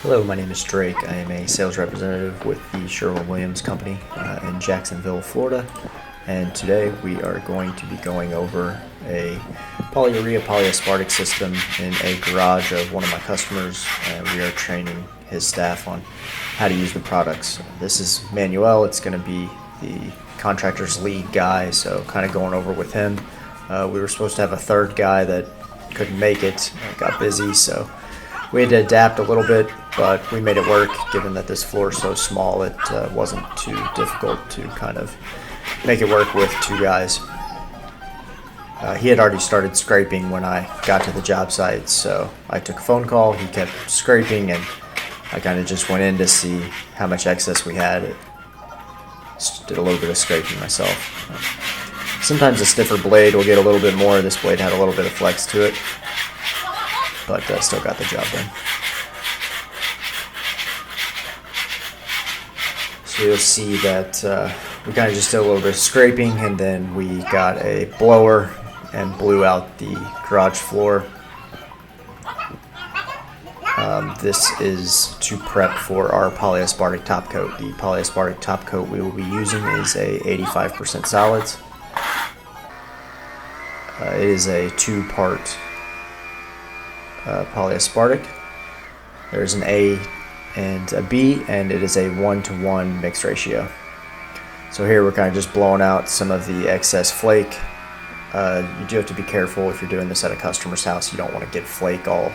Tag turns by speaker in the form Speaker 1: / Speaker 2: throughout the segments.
Speaker 1: Hello, my name is Drake. I am a sales representative with the Sherwin-Williams Company in Jacksonville, Florida. And today we are going to be going over a polyurea polyaspartic system in a garage of one of my customers. And we are training his staff on how to use the products. This is Manuel. It's going to be the contractor's lead guy, so kind of going over with him. We were supposed to have a third guy that couldn't make it, got busy, so we had to adapt a little bit, but we made it work. Given that this floor is so small, it wasn't too difficult to kind of make it work with two guys. He had already started scraping when I got to the job site, so I took a phone call. He kept scraping, and I kind of just went in to see how much excess we had. Just did a little bit of scraping myself. Sometimes a stiffer blade will get a little bit more. This blade had a little bit of flex to it, but still got the job done. So you'll see that we kind of just did a little bit of scraping, and then we got a blower and blew out the garage floor. This is to prep for our polyaspartic top coat. The polyaspartic top coat we will be using is a 85% solids. It is a two-part polyaspartic. There's an A and a B, and it is a 1-to-1 mixed ratio. So here we're kind of just blowing out some of the excess flake. You do have to be careful if you're doing this at a customer's house. You don't want to get flake all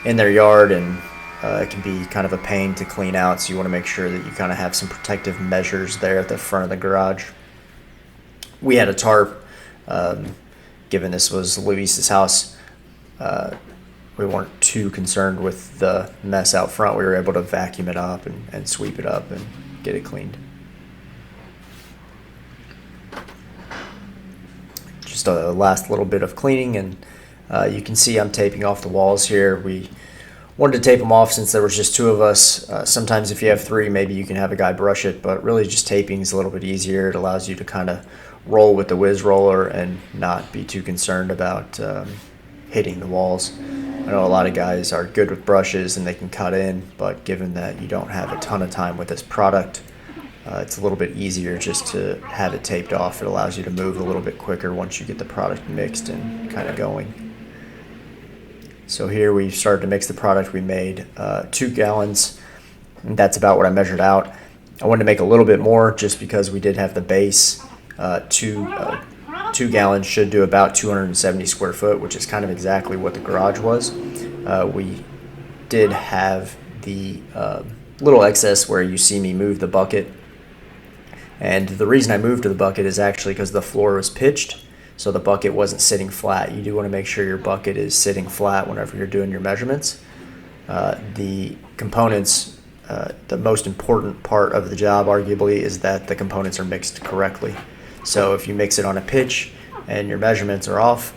Speaker 1: in their yard, and it can be kind of a pain to clean out, so you want to make sure that you kind of have some protective measures there at the front of the garage. We had a tarp. Given this was Luis's house, we weren't too concerned with the mess out front. We were able to vacuum it up and sweep it up and get it cleaned. Just a last little bit of cleaning, and you can see I'm taping off the walls here. We wanted to tape them off since there was just two of us. Sometimes if you have three, maybe you can have a guy brush it, but really just taping is a little bit easier. It allows you to kind of roll with the whiz roller and not be too concerned about hitting the walls. I know a lot of guys are good with brushes and they can cut in, but given that you don't have a ton of time with this product, it's a little bit easier just to have it taped off. It allows you to move a little bit quicker once you get the product mixed and kind of going. So here we started to mix the product. We made 2 gallons, and that's about what I measured out. I wanted to make a little bit more just because we did have the base. 2 gallons should do about 270 square foot, which is kind of exactly what the garage was. We did have the little excess where you see me move the bucket, and the reason I moved to the bucket is actually because the floor was pitched, so the bucket wasn't sitting flat. You do want to make sure your bucket is sitting flat whenever you're doing your measurements. The components, the most important part of the job arguably is that the components are mixed correctly. So if you mix it on a pitch and your measurements are off,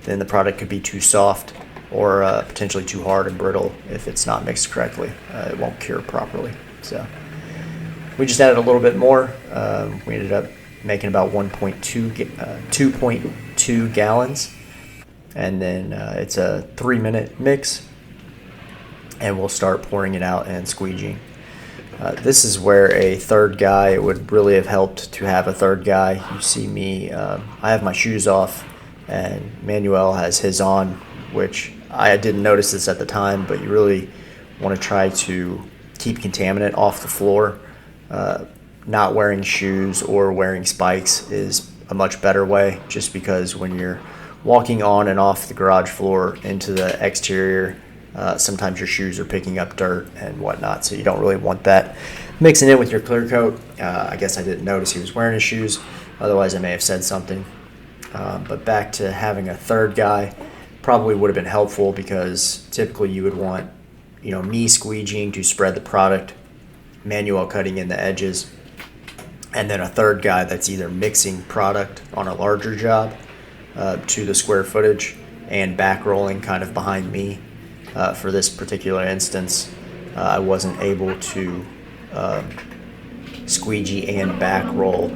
Speaker 1: then the product could be too soft or potentially too hard and brittle if it's not mixed correctly. It won't cure properly. So we just added a little bit more. We ended up making about 2.2 gallons, and then it's a 3-minute mix, and we'll start pouring it out and squeegeeing. This is where a third guy, it would really have helped to have a third guy. You see me, I have my shoes off, and Manuel has his on, which I didn't notice this at the time, but you really want to try to keep contaminant off the floor. Not wearing shoes or wearing spikes is a much better way, just because when you're walking on and off the garage floor into the exterior, sometimes your shoes are picking up dirt and whatnot, so you don't really want that mixing in with your clear coat. I guess I didn't notice he was wearing his shoes, otherwise I may have said something. But back to having a third guy probably would have been helpful, because typically you would want, me squeegeeing to spread the product, Manuel cutting in the edges, and then a third guy that's either mixing product on a larger job to the square footage and back rolling kind of behind me. For this particular instance, I wasn't able to squeegee and back roll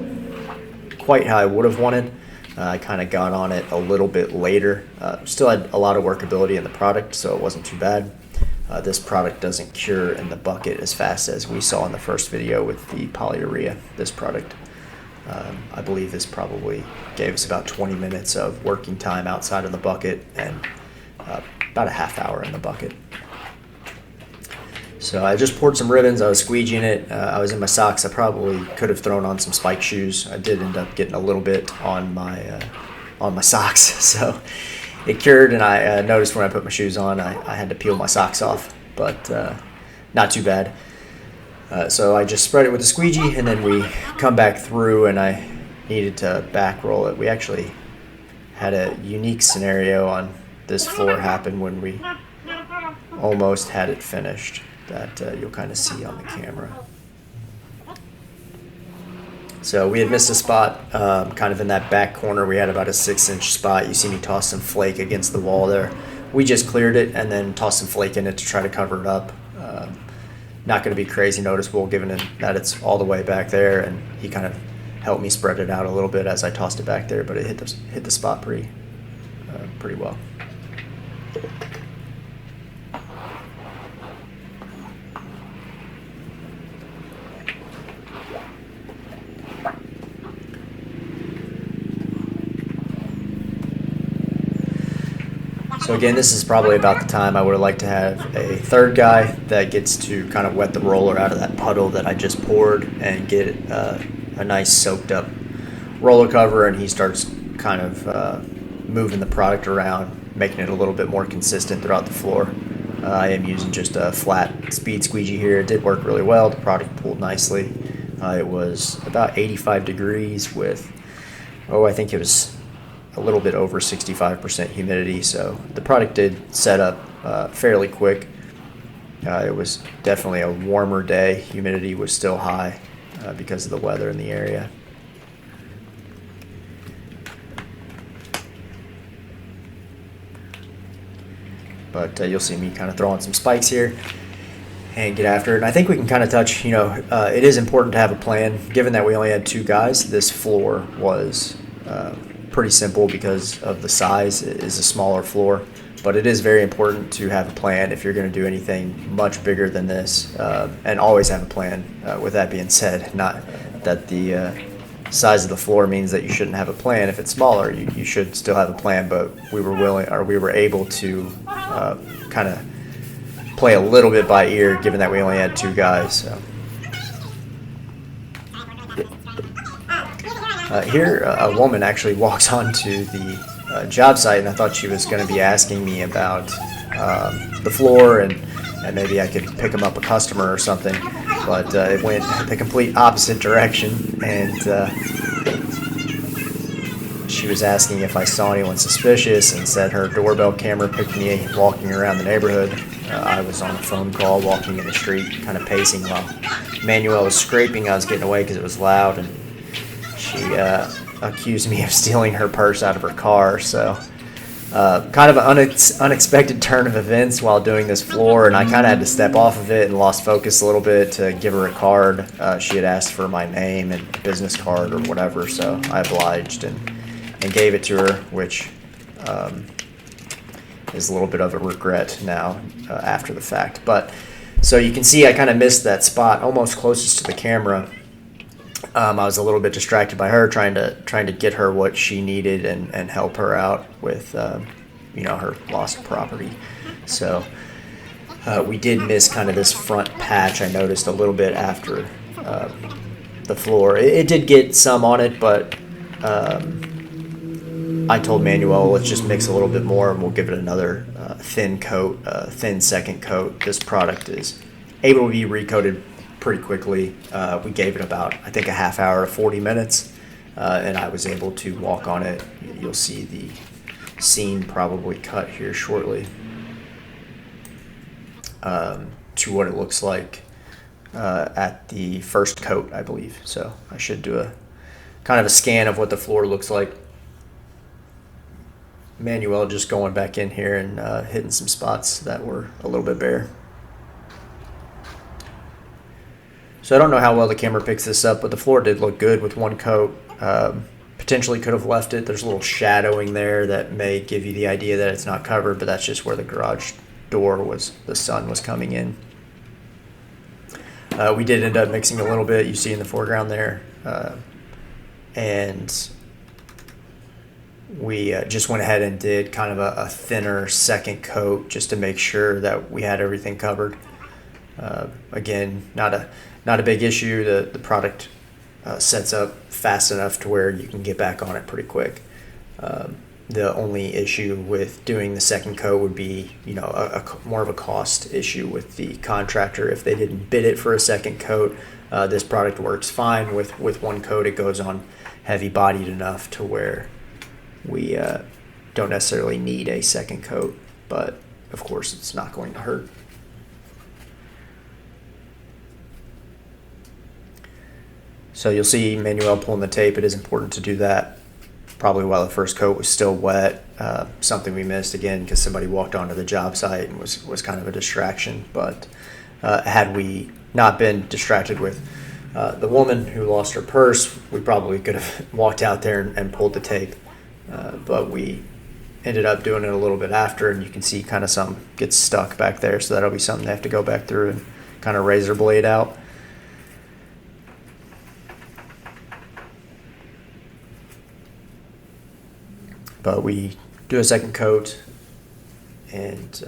Speaker 1: quite how I would have wanted. I kind of got on it a little bit later. Still had a lot of workability in the product, so it wasn't too bad. this product doesn't cure in the bucket as fast as we saw in the first video with the polyurea. This product, I believe this probably gave us about 20 minutes of working time outside of the bucket and about a half hour in the bucket. So I just poured some ribbons. I was squeegeeing it. I was in my socks. I probably could have thrown on some spike shoes. I did end up getting a little bit on my socks, so it cured. And I noticed when I put my shoes on, I had to peel my socks off, but not too bad. So I just spread it with a squeegee, and then we come back through, and I needed to back roll it. We actually had a unique scenario on this floor happen when we almost had it finished that you'll kind of see on the camera. So we had missed a spot kind of in that back corner. We had about a 6-inch spot. You see me toss some flake against the wall there. We just cleared it and then tossed some flake in it to try to cover it up. Not going to be crazy noticeable given that it's all the way back there, and he kind of helped me spread it out a little bit as I tossed it back there, but it hit the spot pretty well. So again, this is probably about the time I would have liked to have a third guy that gets to kind of wet the roller out of that puddle that I just poured and get a nice soaked up roller cover, and he starts kind of moving the product around, making it a little bit more consistent throughout the floor. I am using just a flat speed squeegee here. It did work really well. The product pulled nicely. It was about 85 degrees with, I think it was a little bit over 65% humidity, so the product did set up fairly quick. It was definitely a warmer day. Humidity was still high because of the weather in the area. But you'll see me kind of throw on some spikes here and get after it. And I think we can kind of touch, it is important to have a plan. Given that we only had 2 guys, this floor was pretty simple because of the size. It is a smaller floor, but it is very important to have a plan if you're going to do anything much bigger than this, and always have a plan. With that being said, not that the size of the floor means that you shouldn't have a plan. If it's smaller, you should still have a plan, but we were able to kind of play a little bit by ear given that we only had 2 guys. So. Here, a woman actually walks onto the job site, and I thought she was going to be asking me about the floor and maybe I could pick them up a customer or something, but it went the complete opposite direction, and she was asking if I saw anyone suspicious and said her doorbell camera picked me walking around the neighborhood. I was on a phone call walking in the street, kind of pacing while Manuel was scraping. I was getting away because it was loud, and she accused me of stealing her purse out of her car. So kind of an unexpected turn of events while doing this floor, and I kind of had to step off of it and lost focus a little bit to give her a card. She had asked for my name and business card or whatever, so I obliged and gave it to her, which is a little bit of a regret now after the fact. But so you can see I kind of missed that spot almost closest to the camera. I was a little bit distracted by her trying to get her what she needed and help her out with her lost property. So we did miss kind of this front patch. I noticed a little bit after the floor. It did get some on it, but I told Manuel, let's just mix a little bit more and we'll give it another thin coat, thin second coat. This product is able to be recoated pretty quickly. We gave it about, I think, a half hour, 40 minutes, and I was able to walk on it. You'll see the scene probably cut here shortly to what it looks like at the first coat, I believe. So I should do a kind of a scan of what the floor looks like. Manuel just going back in here and hitting some spots that were a little bit bare. So I don't know how well the camera picks this up, but the floor did look good with 1 coat. Potentially could have left it. There's a little shadowing there that may give you the idea that it's not covered, but that's just where the garage door was the sun was coming in. We did end up mixing a little bit, you see in the foreground there, and we just went ahead and did kind of a thinner second coat just to make sure that we had everything covered. Again, not a big issue. The product sets up fast enough to where you can get back on it pretty quick. The only issue with doing the second coat would be, more of a cost issue with the contractor. If they didn't bid it for a second coat, this product works fine with one coat. It goes on heavy bodied enough to where we don't necessarily need a second coat, but of course it's not going to hurt. So you'll see Manuel pulling the tape. It is important to do that probably while the first coat was still wet. Something we missed again because somebody walked onto the job site and was kind of a distraction. But had we not been distracted with the woman who lost her purse, we probably could have walked out there and pulled the tape. But we ended up doing it a little bit after, and you can see kind of some gets stuck back there. So that'll be something they have to go back through and kind of razor blade out. But we do a second coat, and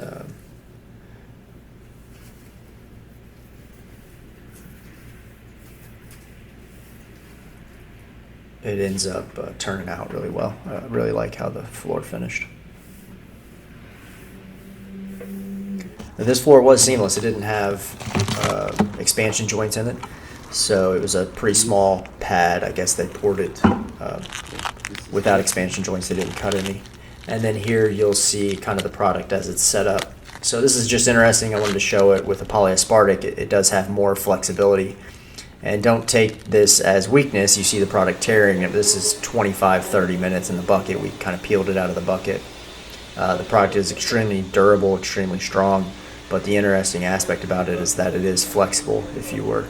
Speaker 1: it ends up turning out really well. I really like how the floor finished. This floor was seamless. It didn't have expansion joints in it, so it was a pretty small pad. I guess they poured it without expansion joints. They didn't cut any. And then here you'll see kind of the product as it's set up. So this is just interesting. I wanted to show it with a polyaspartic. It does have more flexibility. And don't take this as weakness. You see the product tearing. This is 25-30 minutes in the bucket. We kind of peeled it out of the bucket. The product is extremely durable, extremely strong. But the interesting aspect about it is that it is flexible. If you were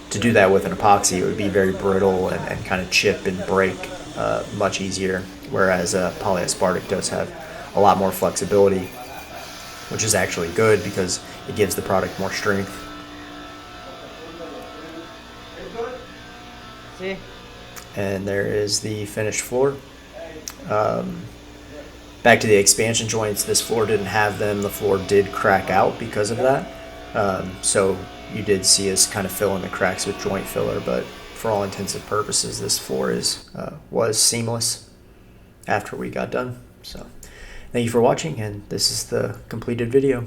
Speaker 1: to do that with an epoxy, it would be very brittle and kind of chip and break much easier, whereas polyaspartic does have a lot more flexibility, which is actually good because it gives the product more strength.
Speaker 2: See?
Speaker 1: And there is the finished floor. Back to the expansion joints, this floor didn't have them. The floor did crack out because of that. So you did see us kind of fill in the cracks with joint filler, but for all intents and purposes, this floor was seamless after we got done. So thank you for watching, and this is the completed video.